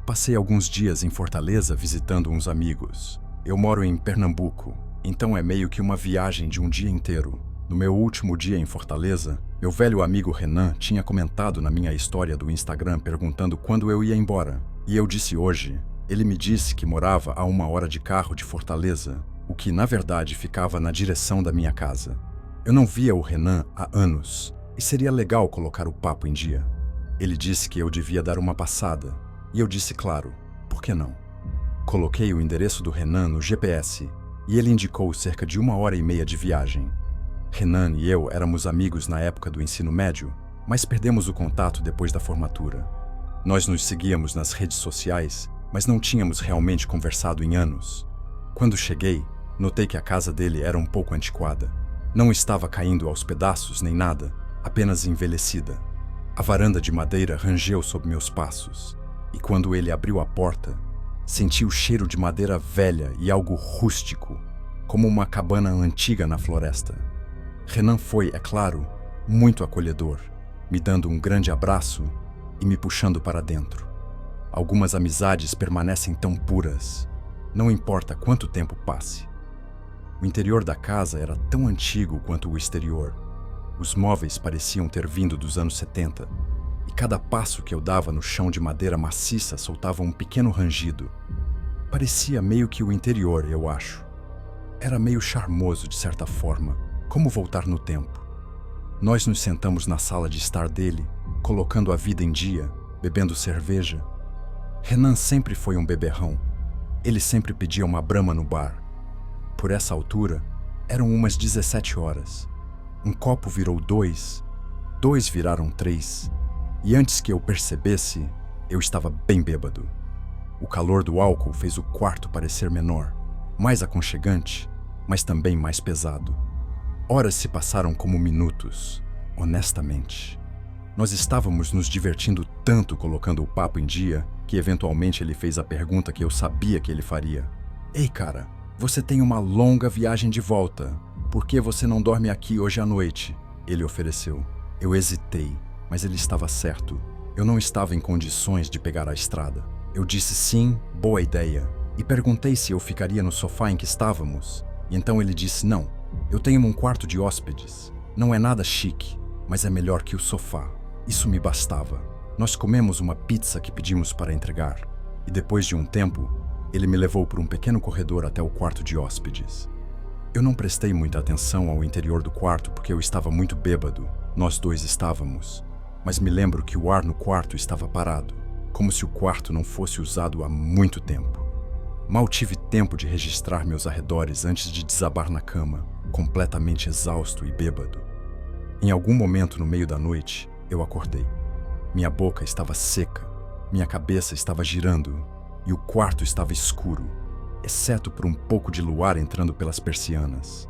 Passei alguns dias em Fortaleza visitando uns amigos. Eu moro em Pernambuco, então é meio que uma viagem de um dia inteiro. No meu último dia em Fortaleza, meu velho amigo Renan tinha comentado na minha história do Instagram perguntando quando eu ia embora. E eu disse hoje. Ele me disse que morava a 1 hora de carro de Fortaleza, o que na verdade ficava na direção da minha casa. Eu não via o Renan há anos, e seria legal colocar o papo em dia. Ele disse que eu devia dar uma passada, e eu disse claro, por que não? Coloquei o endereço do Renan no GPS, e ele indicou cerca de 1 hora e meia de viagem. Renan e eu éramos amigos na época do ensino médio, mas perdemos o contato depois da formatura. Nós nos seguíamos nas redes sociais, mas não tínhamos realmente conversado em anos. Quando cheguei, notei que a casa dele era um pouco antiquada. Não estava caindo aos pedaços nem nada, apenas envelhecida. A varanda de madeira rangeu sob meus passos, e quando ele abriu a porta, senti o cheiro de madeira velha e algo rústico, como uma cabana antiga na floresta. Renan foi, é claro, muito acolhedor, me dando um grande abraço e me puxando para dentro. Algumas amizades permanecem tão puras, não importa quanto tempo passe. O interior da casa era tão antigo quanto o exterior. Os móveis pareciam ter vindo dos anos 70, e cada passo que eu dava no chão de madeira maciça soltava um pequeno rangido. Parecia meio que o interior, eu acho. Era meio charmoso de certa forma, como voltar no tempo. Nós nos sentamos na sala de estar dele, colocando a vida em dia, bebendo cerveja. Renan sempre foi um beberrão. Ele sempre pedia uma brama no bar. Por essa altura, eram umas 17 horas. Um copo virou 2, 2 viraram 3, e antes que eu percebesse, eu estava bem bêbado. O calor do álcool fez o quarto parecer menor, mais aconchegante, mas também mais pesado. Horas se passaram como minutos, honestamente. Nós estávamos nos divertindo tanto colocando o papo em dia que eventualmente ele fez a pergunta que eu sabia que ele faria. Ei, cara, você tem uma longa viagem de volta. Por que você não dorme aqui hoje à noite? Ele ofereceu. Eu hesitei, mas ele estava certo. Eu não estava em condições de pegar a estrada. Eu disse sim, boa ideia, e perguntei se eu ficaria no sofá em que estávamos. E então ele disse não, eu tenho um quarto de hóspedes. Não é nada chique, mas é melhor que o sofá. Isso me bastava. Nós comemos uma pizza que pedimos para entregar, e depois de um tempo, ele me levou por um pequeno corredor até o quarto de hóspedes. Eu não prestei muita atenção ao interior do quarto porque eu estava muito bêbado. Nós dois estávamos, mas me lembro que o ar no quarto estava parado, como se o quarto não fosse usado há muito tempo. Mal tive tempo de registrar meus arredores antes de desabar na cama, completamente exausto e bêbado. Em algum momento no meio da noite, eu acordei. Minha boca estava seca, minha cabeça estava girando e o quarto estava escuro, exceto por um pouco de luar entrando pelas persianas.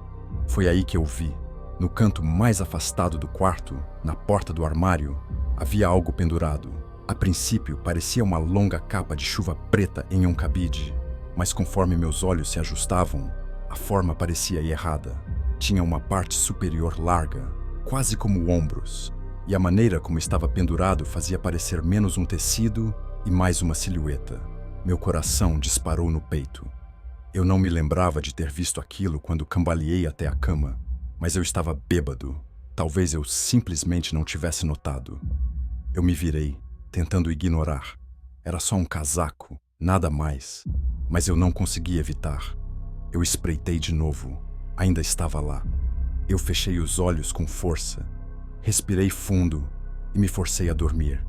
Foi aí que eu vi, no canto mais afastado do quarto, na porta do armário, havia algo pendurado. A princípio parecia uma longa capa de chuva preta em um cabide, mas conforme meus olhos se ajustavam, a forma parecia errada. Tinha uma parte superior larga, quase como ombros, e a maneira como estava pendurado fazia parecer menos um tecido e mais uma silhueta. Meu coração disparou no peito. Eu não me lembrava de ter visto aquilo quando cambaleei até a cama, mas eu estava bêbado. Talvez eu simplesmente não tivesse notado. Eu me virei, tentando ignorar. Era só um casaco, nada mais, mas eu não consegui evitar. Eu espreitei de novo. Ainda estava lá. Eu fechei os olhos com força. Respirei fundo e me forcei a dormir.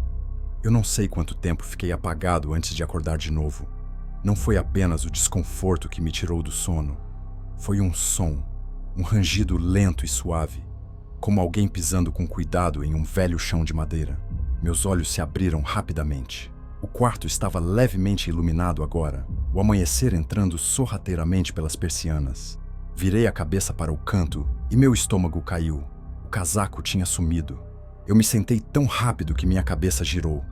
Eu não sei quanto tempo fiquei apagado antes de acordar de novo. Não foi apenas o desconforto que me tirou do sono. Foi um som, um rangido lento e suave, como alguém pisando com cuidado em um velho chão de madeira. Meus olhos se abriram rapidamente. O quarto estava levemente iluminado agora, o amanhecer entrando sorrateiramente pelas persianas. Virei a cabeça para o canto e meu estômago caiu. O casaco tinha sumido. Eu me sentei tão rápido que minha cabeça girou.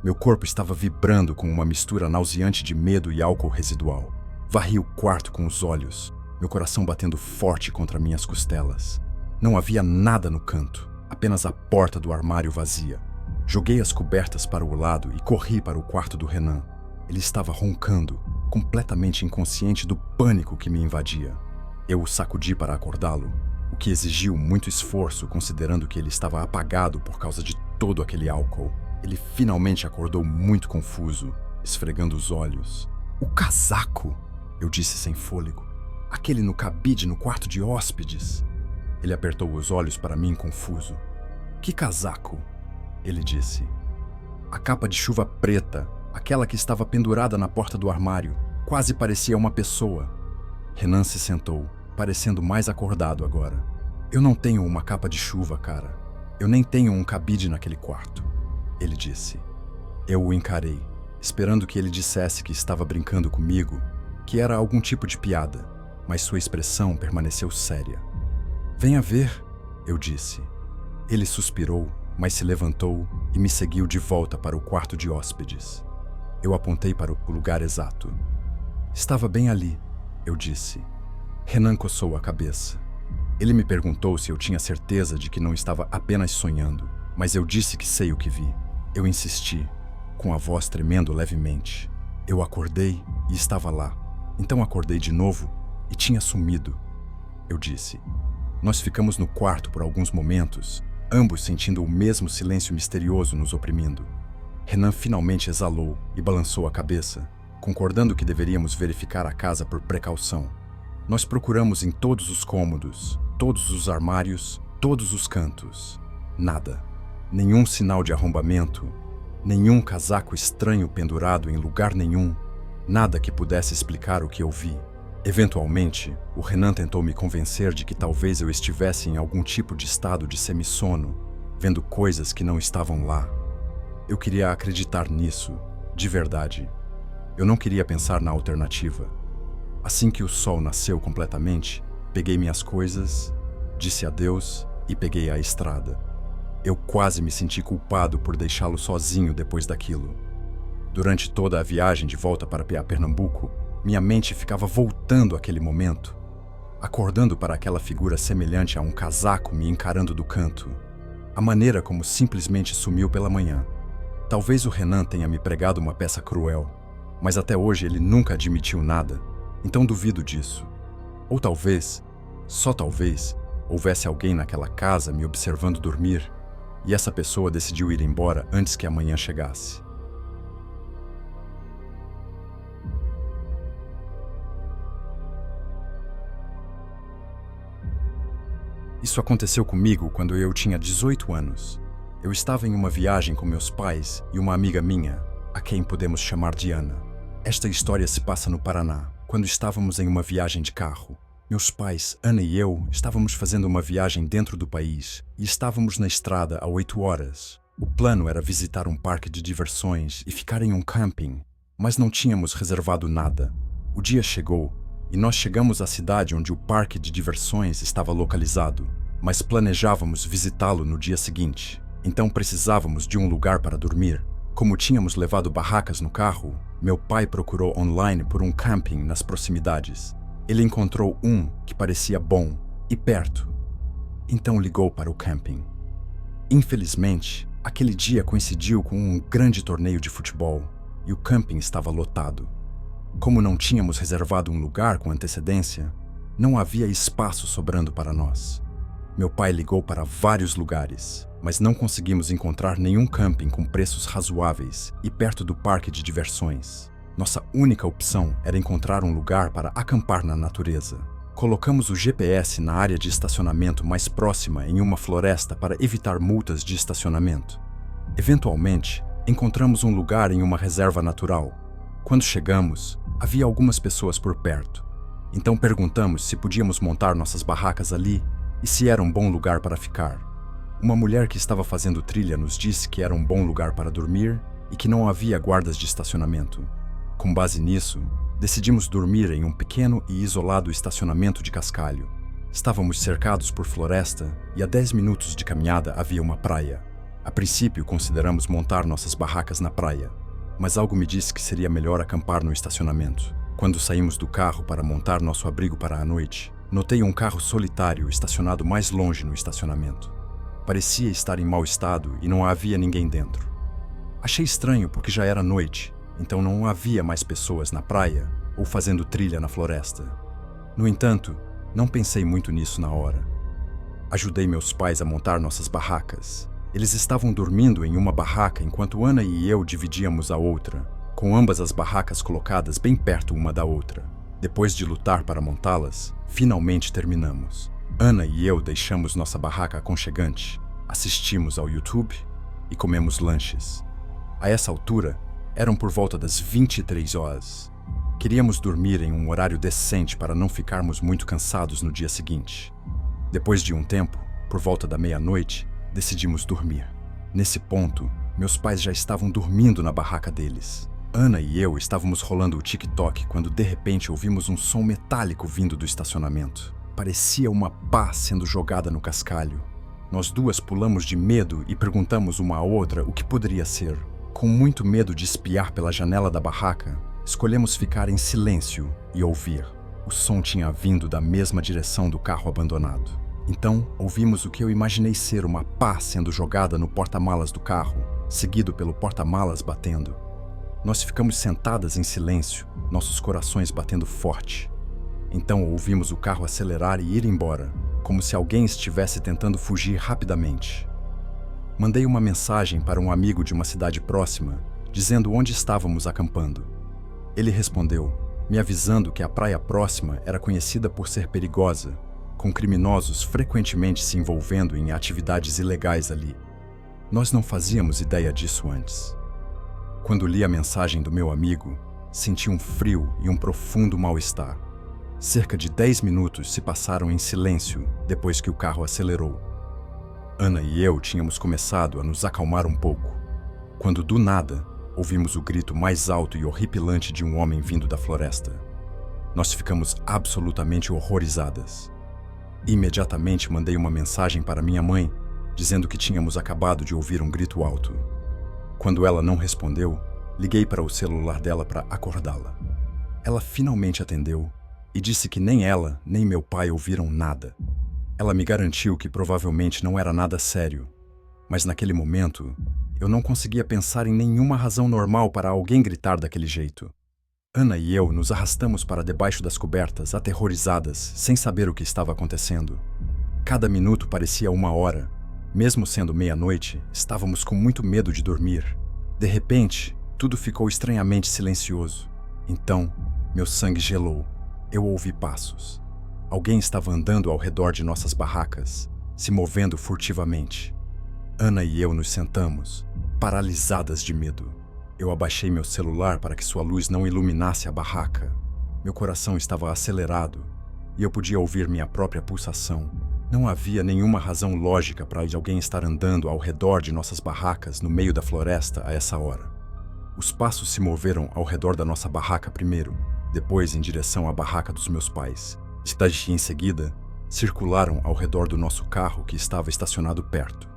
Meu corpo estava vibrando com uma mistura nauseante de medo e álcool residual. Varri o quarto com os olhos, meu coração batendo forte contra minhas costelas. Não havia nada no canto, apenas a porta do armário vazia. Joguei as cobertas para o lado e corri para o quarto do Renan. Ele estava roncando, completamente inconsciente do pânico que me invadia. Eu o sacudi para acordá-lo, o que exigiu muito esforço considerando que ele estava apagado por causa de todo aquele álcool. Ele finalmente acordou muito confuso, esfregando os olhos. "O casaco!" eu disse sem fôlego. "Aquele no cabide no quarto de hóspedes." Ele apertou os olhos para mim confuso. "Que casaco?" ele disse. "A capa de chuva preta, aquela que estava pendurada na porta do armário. Quase parecia uma pessoa." Renan se sentou, parecendo mais acordado agora. "Eu não tenho uma capa de chuva, cara. Eu nem tenho um cabide naquele quarto," ele disse. Eu o encarei, esperando que ele dissesse que estava brincando comigo, que era algum tipo de piada, mas sua expressão permaneceu séria. "Venha ver," eu disse. Ele suspirou, mas se levantou e me seguiu de volta para o quarto de hóspedes. Eu apontei para o lugar exato. "Estava bem ali," eu disse. Renan coçou a cabeça. Ele me perguntou se eu tinha certeza de que não estava apenas sonhando, mas eu disse que sei o que vi. Eu insisti, com a voz tremendo levemente. Eu acordei e estava lá. Então acordei de novo e tinha sumido. Eu disse. Nós ficamos no quarto por alguns momentos, ambos sentindo o mesmo silêncio misterioso nos oprimindo. Renan finalmente exalou e balançou a cabeça, concordando que deveríamos verificar a casa por precaução. Nós procuramos em todos os cômodos, todos os armários, todos os cantos. Nada. Nenhum sinal de arrombamento, nenhum casaco estranho pendurado em lugar nenhum, nada que pudesse explicar o que eu vi. Eventualmente, o Renan tentou me convencer de que talvez eu estivesse em algum tipo de estado de semissono, vendo coisas que não estavam lá. Eu queria acreditar nisso, de verdade. Eu não queria pensar na alternativa. Assim que o sol nasceu completamente, peguei minhas coisas, disse adeus e peguei a estrada. Eu quase me senti culpado por deixá-lo sozinho depois daquilo. Durante toda a viagem de volta para Pernambuco, minha mente ficava voltando àquele momento, acordando para aquela figura semelhante a um casaco me encarando do canto. A maneira como simplesmente sumiu pela manhã. Talvez o Renan tenha me pregado uma peça cruel, mas até hoje ele nunca admitiu nada, então duvido disso. Ou talvez, só talvez, houvesse alguém naquela casa me observando dormir, e essa pessoa decidiu ir embora antes que a manhã chegasse. Isso aconteceu comigo quando eu tinha 18 anos. Eu estava em uma viagem com meus pais e uma amiga minha, a quem podemos chamar de Ana. Esta história se passa no Paraná, quando estávamos em uma viagem de carro. Meus pais, Ana e eu, estávamos fazendo uma viagem dentro do país e estávamos na estrada há 8 horas. O plano era visitar um parque de diversões e ficar em um camping, mas não tínhamos reservado nada. O dia chegou e nós chegamos à cidade onde o parque de diversões estava localizado, mas planejávamos visitá-lo no dia seguinte. Então precisávamos de um lugar para dormir. Como tínhamos levado barracas no carro, meu pai procurou online por um camping nas proximidades. Ele encontrou um que parecia bom e perto. Então ligou para o camping. Infelizmente, aquele dia coincidiu com um grande torneio de futebol e o camping estava lotado. Como não tínhamos reservado um lugar com antecedência, não havia espaço sobrando para nós. Meu pai ligou para vários lugares, mas não conseguimos encontrar nenhum camping com preços razoáveis e perto do parque de diversões. Nossa única opção era encontrar um lugar para acampar na natureza. Colocamos o GPS na área de estacionamento mais próxima em uma floresta para evitar multas de estacionamento. Eventualmente, encontramos um lugar em uma reserva natural. Quando chegamos, havia algumas pessoas por perto. Então perguntamos se podíamos montar nossas barracas ali e se era um bom lugar para ficar. Uma mulher que estava fazendo trilha nos disse que era um bom lugar para dormir e que não havia guardas de estacionamento. Com base nisso, decidimos dormir em um pequeno e isolado estacionamento de cascalho. Estávamos cercados por floresta e a 10 minutos de caminhada havia uma praia. A princípio, consideramos montar nossas barracas na praia, mas algo me disse que seria melhor acampar no estacionamento. Quando saímos do carro para montar nosso abrigo para a noite, notei um carro solitário estacionado mais longe no estacionamento. Parecia estar em mau estado e não havia ninguém dentro. Achei estranho porque já era noite então não havia mais pessoas na praia ou fazendo trilha na floresta. No entanto, não pensei muito nisso na hora. Ajudei meus pais a montar nossas barracas. Eles estavam dormindo em uma barraca enquanto Ana e eu dividíamos a outra, com ambas as barracas colocadas bem perto uma da outra. Depois de lutar para montá-las, finalmente terminamos. Ana e eu deixamos nossa barraca aconchegante, assistimos ao YouTube e comemos lanches. A essa altura, eram por volta das 23 horas. Queríamos dormir em um horário decente para não ficarmos muito cansados no dia seguinte. Depois de um tempo, por volta da meia-noite, decidimos dormir. Nesse ponto, meus pais já estavam dormindo na barraca deles. Ana e eu estávamos rolando o TikTok quando de repente ouvimos um som metálico vindo do estacionamento. Parecia uma pá sendo jogada no cascalho. Nós duas pulamos de medo e perguntamos uma à outra o que poderia ser. Com muito medo de espiar pela janela da barraca, escolhemos ficar em silêncio e ouvir. O som tinha vindo da mesma direção do carro abandonado. Então, ouvimos o que eu imaginei ser uma pá sendo jogada no porta-malas do carro, seguido pelo porta-malas batendo. Nós ficamos sentadas em silêncio, nossos corações batendo forte. Então ouvimos o carro acelerar e ir embora, como se alguém estivesse tentando fugir rapidamente. Mandei uma mensagem para um amigo de uma cidade próxima, dizendo onde estávamos acampando. Ele respondeu, me avisando que a praia próxima era conhecida por ser perigosa, com criminosos frequentemente se envolvendo em atividades ilegais ali. Nós não fazíamos ideia disso antes. Quando li a mensagem do meu amigo, senti um frio e um profundo mal-estar. Cerca de 10 minutos se passaram em silêncio depois que o carro acelerou. Ana e eu tínhamos começado a nos acalmar um pouco, quando do nada ouvimos o grito mais alto e horripilante de um homem vindo da floresta. Nós ficamos absolutamente horrorizadas. Imediatamente mandei uma mensagem para minha mãe, dizendo que tínhamos acabado de ouvir um grito alto. Quando ela não respondeu, liguei para o celular dela para acordá-la. Ela finalmente atendeu e disse que nem ela nem meu pai ouviram nada. Ela me garantiu que provavelmente não era nada sério, mas naquele momento eu não conseguia pensar em nenhuma razão normal para alguém gritar daquele jeito. Ana e eu nos arrastamos para debaixo das cobertas, aterrorizadas, sem saber o que estava acontecendo. Cada minuto parecia uma hora. Mesmo sendo meia-noite, estávamos com muito medo de dormir. De repente, tudo ficou estranhamente silencioso. Então, meu sangue gelou. Eu ouvi passos. Alguém estava andando ao redor de nossas barracas, se movendo furtivamente. Ana e eu nos sentamos, paralisadas de medo. Eu abaixei meu celular para que sua luz não iluminasse a barraca. Meu coração estava acelerado e eu podia ouvir minha própria pulsação. Não havia nenhuma razão lógica para alguém estar andando ao redor de nossas barracas no meio da floresta a essa hora. Os passos se moveram ao redor da nossa barraca primeiro, depois em direção à barraca dos meus pais. E em seguida, circularam ao redor do nosso carro que estava estacionado perto.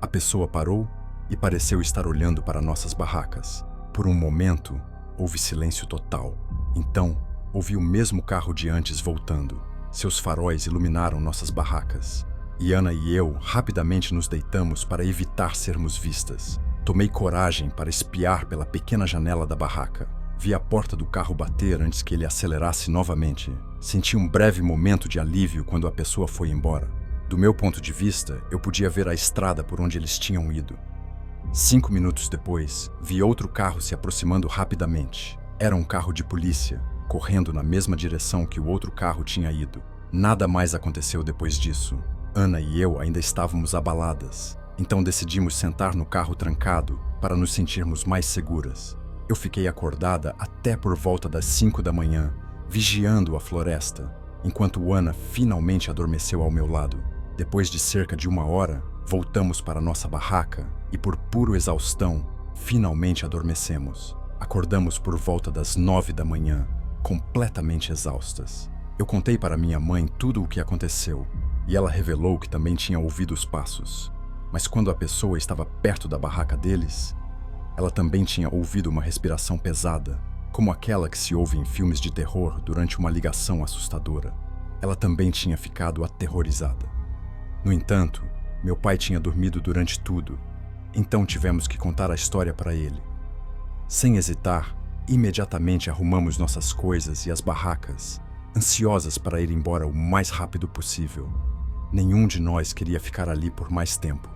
A pessoa parou e pareceu estar olhando para nossas barracas. Por um momento, houve silêncio total. Então, ouvi o mesmo carro de antes voltando. Seus faróis iluminaram nossas barracas. E Ana e eu rapidamente nos deitamos para evitar sermos vistas. Tomei coragem para espiar pela pequena janela da barraca. Vi a porta do carro bater antes que ele acelerasse novamente. Senti um breve momento de alívio quando a pessoa foi embora. Do meu ponto de vista, eu podia ver a estrada por onde eles tinham ido. 5 minutos depois, vi outro carro se aproximando rapidamente. Era um carro de polícia, correndo na mesma direção que o outro carro tinha ido. Nada mais aconteceu depois disso. Ana e eu ainda estávamos abaladas, então decidimos sentar no carro trancado para nos sentirmos mais seguras. Eu fiquei acordada até por volta das 5 da manhã, vigiando a floresta, enquanto Ana finalmente adormeceu ao meu lado. Depois de cerca de 1 hora, voltamos para nossa barraca e, por pura exaustão, finalmente adormecemos. Acordamos por volta das 9 da manhã, completamente exaustas. Eu contei para minha mãe tudo o que aconteceu e ela revelou que também tinha ouvido os passos. Mas quando a pessoa estava perto da barraca deles, ela também tinha ouvido uma respiração pesada, como aquela que se ouve em filmes de terror durante uma ligação assustadora. Ela também tinha ficado aterrorizada. No entanto, meu pai tinha dormido durante tudo, então tivemos que contar a história para ele. Sem hesitar, imediatamente arrumamos nossas coisas e as barracas, ansiosas para ir embora o mais rápido possível. Nenhum de nós queria ficar ali por mais tempo.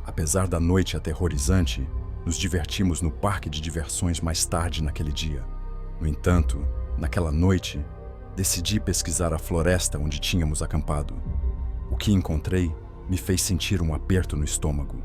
Apesar da noite aterrorizante, nos divertimos no parque de diversões mais tarde naquele dia. No entanto, naquela noite, decidi pesquisar a floresta onde tínhamos acampado. O que encontrei me fez sentir um aperto no estômago.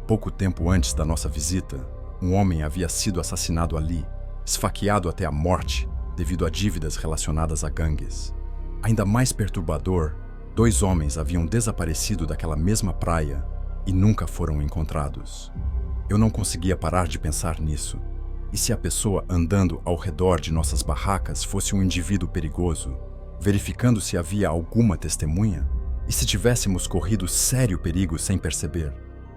Pouco tempo antes da nossa visita, um homem havia sido assassinado ali, esfaqueado até a morte devido a dívidas relacionadas a gangues. Ainda mais perturbador, 2 homens haviam desaparecido daquela mesma praia e nunca foram encontrados. Eu não conseguia parar de pensar nisso. E se a pessoa andando ao redor de nossas barracas fosse um indivíduo perigoso, verificando se havia alguma testemunha? E se tivéssemos corrido sério perigo sem perceber?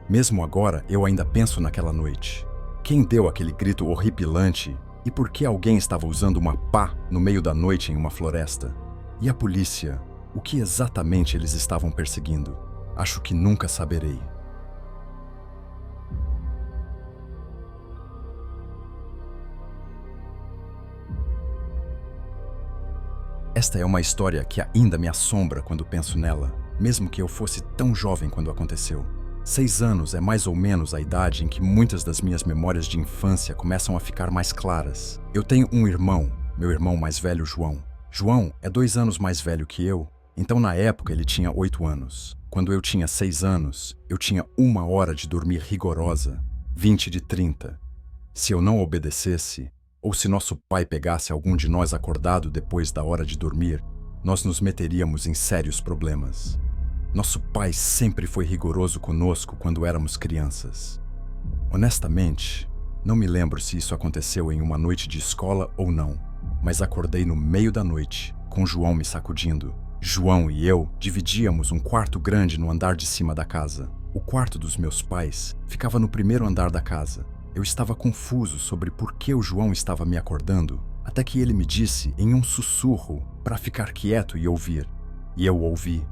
Mesmo agora, eu ainda penso naquela noite. Quem deu aquele grito horripilante e por que alguém estava usando uma pá no meio da noite em uma floresta? E a polícia? O que exatamente eles estavam perseguindo? Acho que nunca saberei. Esta é uma história que ainda me assombra quando penso nela, mesmo que eu fosse tão jovem quando aconteceu. 6 anos é mais ou menos a idade em que muitas das minhas memórias de infância começam a ficar mais claras. Eu tenho um irmão, meu irmão mais velho, João. João é 2 anos mais velho que eu, então na época ele tinha 8 anos. Quando eu tinha 6 anos, eu tinha 1 hora de dormir rigorosa, 20 de 30. Se eu não obedecesse, ou se nosso pai pegasse algum de nós acordado depois da hora de dormir, nós nos meteríamos em sérios problemas. Nosso pai sempre foi rigoroso conosco quando éramos crianças. Honestamente, não me lembro se isso aconteceu em uma noite de escola ou não, mas acordei no meio da noite, com João me sacudindo. João e eu dividíamos um quarto grande no andar de cima da casa. O quarto dos meus pais ficava no primeiro andar da casa. Eu estava confuso sobre por que o João estava me acordando, até que ele me disse em um sussurro para ficar quieto e ouvir. E eu ouvi.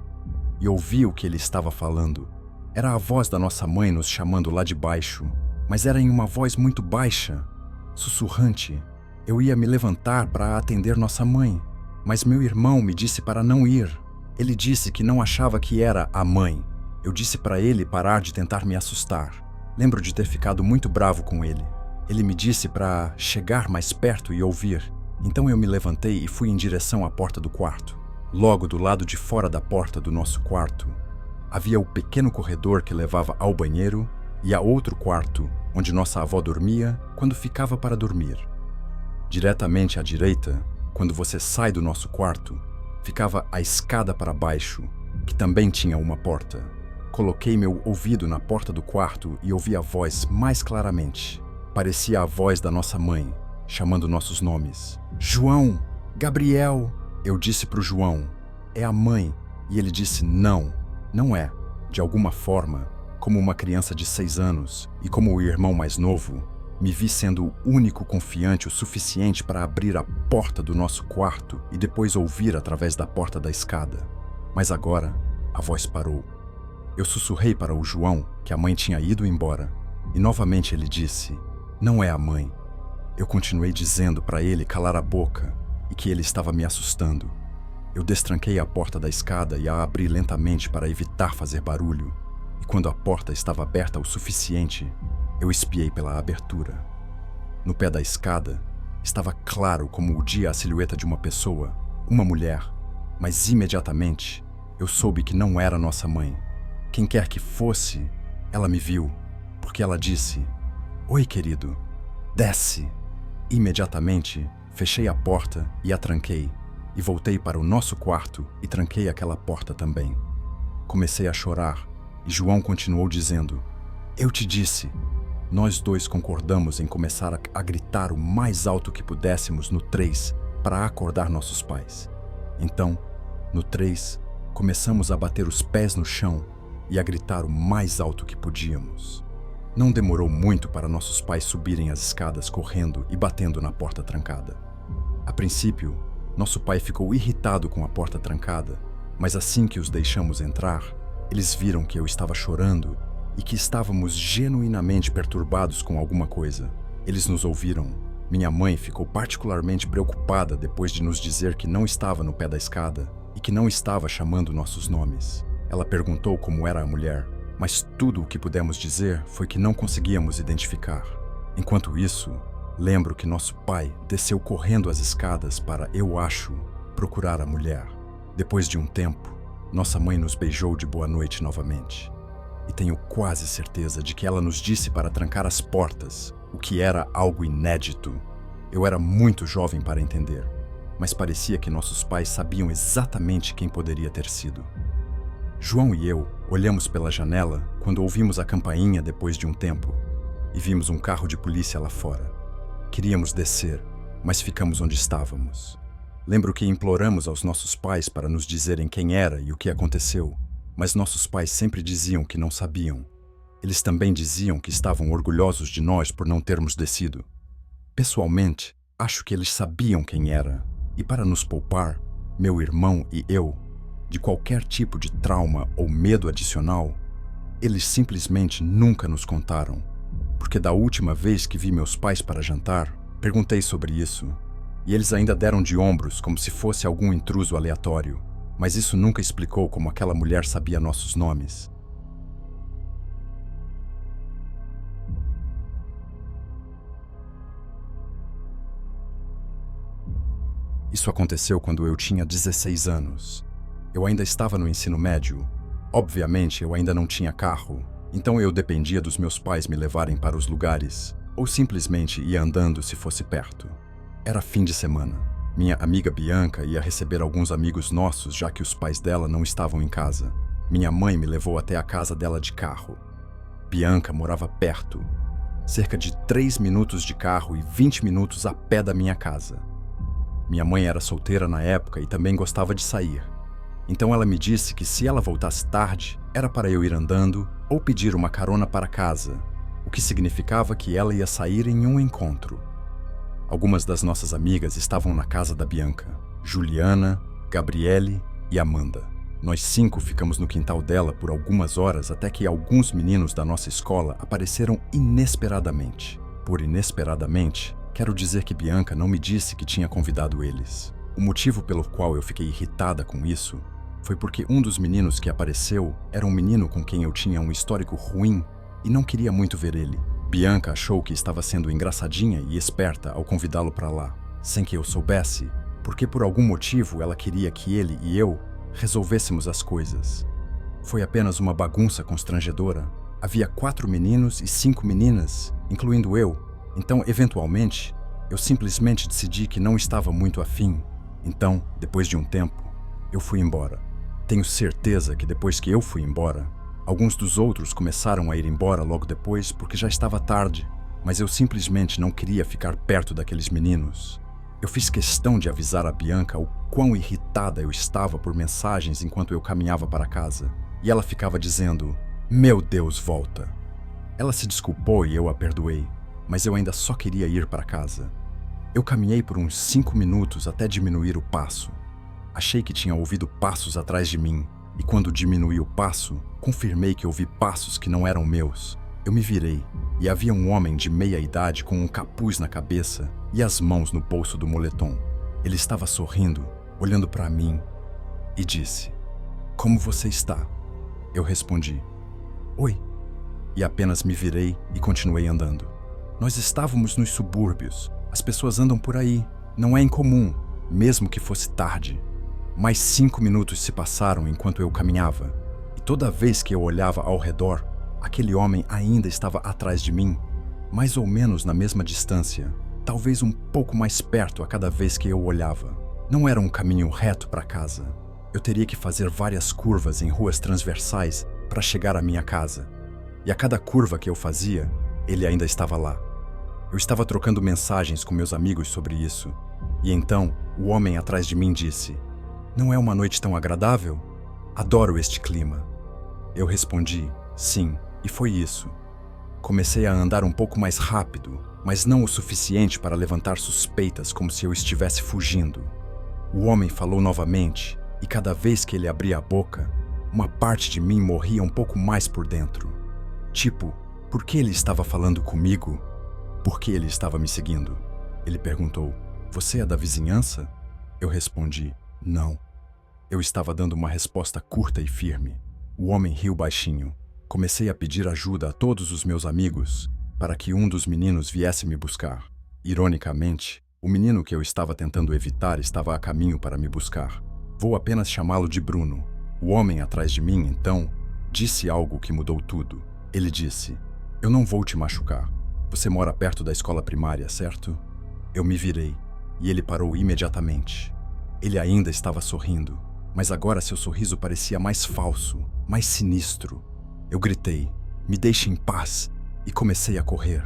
E ouvi o que ele estava falando. Era a voz da nossa mãe nos chamando lá de baixo, mas era em uma voz muito baixa, sussurrante. Eu ia me levantar para atender nossa mãe, mas meu irmão me disse para não ir. Ele disse que não achava que era a mãe. Eu disse para ele parar de tentar me assustar. Lembro de ter ficado muito bravo com ele. Ele me disse para chegar mais perto e ouvir. Então eu me levantei e fui em direção à porta do quarto. Logo do lado de fora da porta do nosso quarto, havia o pequeno corredor que levava ao banheiro e a outro quarto, onde nossa avó dormia quando ficava para dormir. Diretamente à direita, quando você sai do nosso quarto, ficava a escada para baixo, que também tinha uma porta. Coloquei meu ouvido na porta do quarto e ouvi a voz mais claramente. Parecia a voz da nossa mãe, chamando nossos nomes. João! Gabriel! Eu disse para o João, é a mãe. E ele disse, não, não é. De alguma forma, como uma criança de 6 anos e como o irmão mais novo, me vi sendo o único confiante o suficiente para abrir a porta do nosso quarto e depois ouvir através da porta da escada. Mas agora, a voz parou. Eu sussurrei para o João que a mãe tinha ido embora, e novamente ele disse, não é a mãe. Eu continuei dizendo para ele calar a boca e que ele estava me assustando. Eu destranquei a porta da escada e a abri lentamente para evitar fazer barulho, e quando a porta estava aberta o suficiente, eu espiei pela abertura. No pé da escada, estava claro como o dia a silhueta de uma pessoa, uma mulher, mas imediatamente eu soube que não era nossa mãe. Quem quer que fosse, ela me viu, porque ela disse, oi, querido, desce. Imediatamente, fechei a porta e a tranquei, e voltei para o nosso quarto e tranquei aquela porta também. Comecei a chorar, e João continuou dizendo, eu te disse. Nós dois concordamos em começar a gritar o mais alto que pudéssemos no 3 para acordar nossos pais. Então, no 3, começamos a bater os pés no chão e a gritar o mais alto que podíamos. Não demorou muito para nossos pais subirem as escadas correndo e batendo na porta trancada. A princípio, nosso pai ficou irritado com a porta trancada, mas assim que os deixamos entrar, eles viram que eu estava chorando e que estávamos genuinamente perturbados com alguma coisa. Eles nos ouviram. Minha mãe ficou particularmente preocupada depois de nos dizer que não estava no pé da escada e que não estava chamando nossos nomes. Ela perguntou como era a mulher, mas tudo o que pudemos dizer foi que não conseguíamos identificar. Enquanto isso, lembro que nosso pai desceu correndo as escadas para, eu acho, procurar a mulher. Depois de um tempo, nossa mãe nos beijou de boa noite novamente. E tenho quase certeza de que ela nos disse para trancar as portas, o que era algo inédito. Eu era muito jovem para entender, mas parecia que nossos pais sabiam exatamente quem poderia ter sido. João e eu olhamos pela janela quando ouvimos a campainha depois de um tempo e vimos um carro de polícia lá fora. Queríamos descer, mas ficamos onde estávamos. Lembro que imploramos aos nossos pais para nos dizerem quem era e o que aconteceu, mas nossos pais sempre diziam que não sabiam. Eles também diziam que estavam orgulhosos de nós por não termos descido. Pessoalmente, acho que eles sabiam quem era, e para nos poupar, meu irmão e eu, de qualquer tipo de trauma ou medo adicional, eles simplesmente nunca nos contaram, porque da última vez que vi meus pais para jantar, perguntei sobre isso, e eles ainda deram de ombros como se fosse algum intruso aleatório, mas isso nunca explicou como aquela mulher sabia nossos nomes. Isso aconteceu quando eu tinha 16 anos. Eu ainda estava no ensino médio. Obviamente, eu ainda não tinha carro, então eu dependia dos meus pais me levarem para os lugares, ou simplesmente ia andando se fosse perto. Era fim de semana. Minha amiga Bianca ia receber alguns amigos nossos, já que os pais dela não estavam em casa. Minha mãe me levou até a casa dela de carro. Bianca morava perto, cerca de 3 minutos de carro e 20 minutos a pé da minha casa. Minha mãe era solteira na época e também gostava de sair. Então ela me disse que se ela voltasse tarde, era para eu ir andando ou pedir uma carona para casa, o que significava que ela ia sair em um encontro. Algumas das nossas amigas estavam na casa da Bianca: Juliana, Gabriele e Amanda. Nós 5 ficamos no quintal dela por algumas horas até que alguns meninos da nossa escola apareceram inesperadamente. Por inesperadamente, quero dizer que Bianca não me disse que tinha convidado eles. O motivo pelo qual eu fiquei irritada com isso foi porque um dos meninos que apareceu era um menino com quem eu tinha um histórico ruim e não queria muito ver ele. Bianca achou que estava sendo engraçadinha e esperta ao convidá-lo para lá, sem que eu soubesse, porque por algum motivo ela queria que ele e eu resolvêssemos as coisas. Foi apenas uma bagunça constrangedora. Havia 4 meninos e 5 meninas, incluindo eu. Então, eventualmente, eu simplesmente decidi que não estava muito afim. Então, depois de um tempo, eu fui embora. Tenho certeza que depois que eu fui embora, alguns dos outros começaram a ir embora logo depois porque já estava tarde, mas eu simplesmente não queria ficar perto daqueles meninos. Eu fiz questão de avisar a Bianca o quão irritada eu estava por mensagens enquanto eu caminhava para casa, e ela ficava dizendo: "Meu Deus, volta." Ela se desculpou e eu a perdoei, mas eu ainda só queria ir para casa. Eu caminhei por uns 5 minutos até diminuir o passo. Achei que tinha ouvido passos atrás de mim, e quando diminui o passo, confirmei que ouvi passos que não eram meus. Eu me virei, e havia um homem de meia idade com um capuz na cabeça e as mãos no bolso do moletom. Ele estava sorrindo, olhando para mim, e disse: "Como você está?" Eu respondi: "Oi." E apenas me virei e continuei andando. Nós estávamos nos subúrbios. As pessoas andam por aí. Não é incomum, mesmo que fosse tarde. Mais 5 minutos se passaram enquanto eu caminhava, e toda vez que eu olhava ao redor, aquele homem ainda estava atrás de mim, mais ou menos na mesma distância, talvez um pouco mais perto a cada vez que eu olhava. Não era um caminho reto para casa. Eu teria que fazer várias curvas em ruas transversais para chegar à minha casa. E a cada curva que eu fazia, ele ainda estava lá. Eu estava trocando mensagens com meus amigos sobre isso, e então o homem atrás de mim disse: "Não é uma noite tão agradável? Adoro este clima." Eu respondi: "Sim." E foi isso. Comecei a andar um pouco mais rápido, mas não o suficiente para levantar suspeitas como se eu estivesse fugindo. O homem falou novamente, e cada vez que ele abria a boca, uma parte de mim morria um pouco mais por dentro. Tipo, por que ele estava falando comigo? por que ele estava me seguindo. Ele perguntou: "Você é da vizinhança?" Eu respondi: "Não." Eu estava dando uma resposta curta e firme. O homem riu baixinho. Comecei a pedir ajuda a todos os meus amigos para que um dos meninos viesse me buscar. Ironicamente, o menino que eu estava tentando evitar estava a caminho para me buscar. Vou apenas chamá-lo de Bruno. O homem atrás de mim, então, disse algo que mudou tudo. Ele disse: "Eu não vou te machucar. Você mora perto da escola primária, certo?" Eu me virei e ele parou imediatamente. Ele ainda estava sorrindo, mas agora seu sorriso parecia mais falso, mais sinistro. Eu gritei: "Me deixe em paz!" e comecei a correr.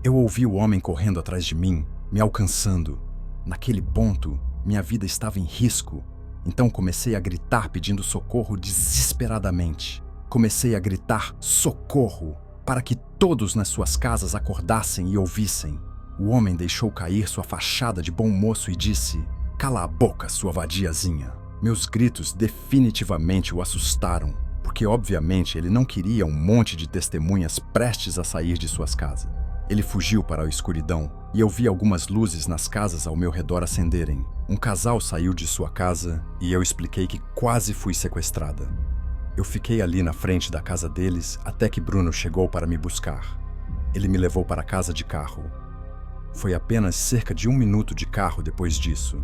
Eu ouvi o homem correndo atrás de mim, me alcançando. Naquele ponto, minha vida estava em risco. Então comecei a gritar pedindo socorro desesperadamente. Comecei a gritar socorro para que todos nas suas casas acordassem e ouvissem. O homem deixou cair sua fachada de bom moço e disse: "Cala a boca, sua vadiazinha." Meus gritos definitivamente o assustaram, porque obviamente ele não queria um monte de testemunhas prestes a sair de suas casas. Ele fugiu para a escuridão e eu vi algumas luzes nas casas ao meu redor acenderem. Um casal saiu de sua casa e eu expliquei que quase fui sequestrada. Eu fiquei ali na frente da casa deles até que Bruno chegou para me buscar. Ele me levou para casa de carro. Foi apenas cerca de 1 minuto de carro depois disso.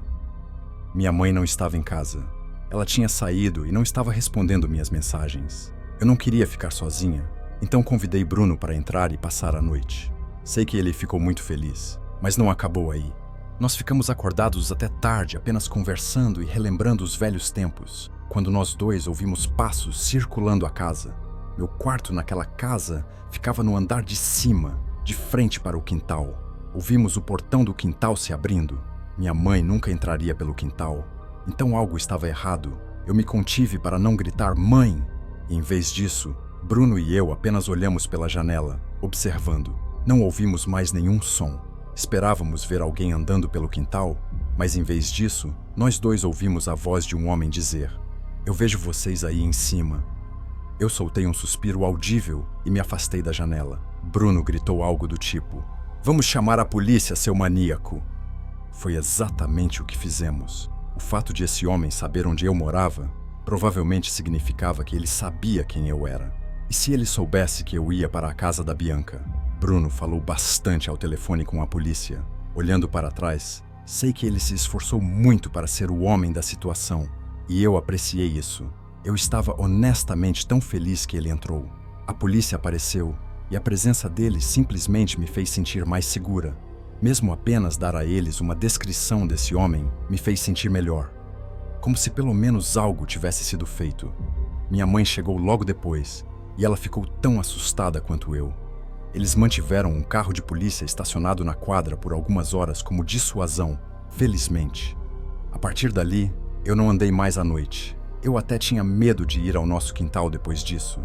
Minha mãe não estava em casa. Ela tinha saído e não estava respondendo minhas mensagens. Eu não queria ficar sozinha, então convidei Bruno para entrar e passar a noite. Sei que ele ficou muito feliz, mas não acabou aí. Nós ficamos acordados até tarde, apenas conversando e relembrando os velhos tempos, quando nós dois ouvimos passos circulando a casa. Meu quarto naquela casa ficava no andar de cima, de frente para o quintal. Ouvimos o portão do quintal se abrindo. Minha mãe nunca entraria pelo quintal, então algo estava errado. Eu me contive para não gritar "mãe", e em vez disso, Bruno e eu apenas olhamos pela janela, observando. Não ouvimos mais nenhum som. Esperávamos ver alguém andando pelo quintal, mas em vez disso, nós dois ouvimos a voz de um homem dizer: "Eu vejo vocês aí em cima." Eu soltei um suspiro audível e me afastei da janela. Bruno gritou algo do tipo: "Vamos chamar a polícia, seu maníaco." Foi exatamente o que fizemos. O fato de esse homem saber onde eu morava provavelmente significava que ele sabia quem eu era. E se ele soubesse que eu ia para a casa da Bianca? Bruno falou bastante ao telefone com a polícia. Olhando para trás, sei que ele se esforçou muito para ser o homem da situação, e eu apreciei isso. Eu estava honestamente tão feliz que ele entrou. A polícia apareceu, e a presença dele simplesmente me fez sentir mais segura. Mesmo apenas dar a eles uma descrição desse homem me fez sentir melhor. Como se pelo menos algo tivesse sido feito. Minha mãe chegou logo depois, e ela ficou tão assustada quanto eu. Eles mantiveram um carro de polícia estacionado na quadra por algumas horas como dissuasão, felizmente. A partir dali, eu não andei mais à noite. Eu até tinha medo de ir ao nosso quintal depois disso.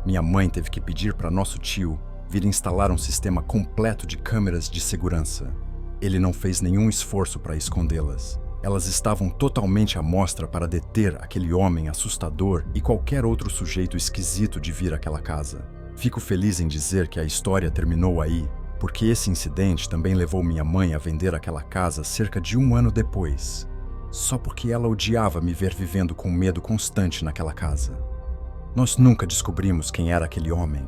Minha mãe teve que pedir para nosso tio vir instalar um sistema completo de câmeras de segurança. Ele não fez nenhum esforço para escondê-las. Elas estavam totalmente à mostra para deter aquele homem assustador e qualquer outro sujeito esquisito de vir àquela casa. Fico feliz em dizer que a história terminou aí, porque esse incidente também levou minha mãe a vender aquela casa cerca de 1 ano depois, só porque ela odiava me ver vivendo com medo constante naquela casa. Nós nunca descobrimos quem era aquele homem,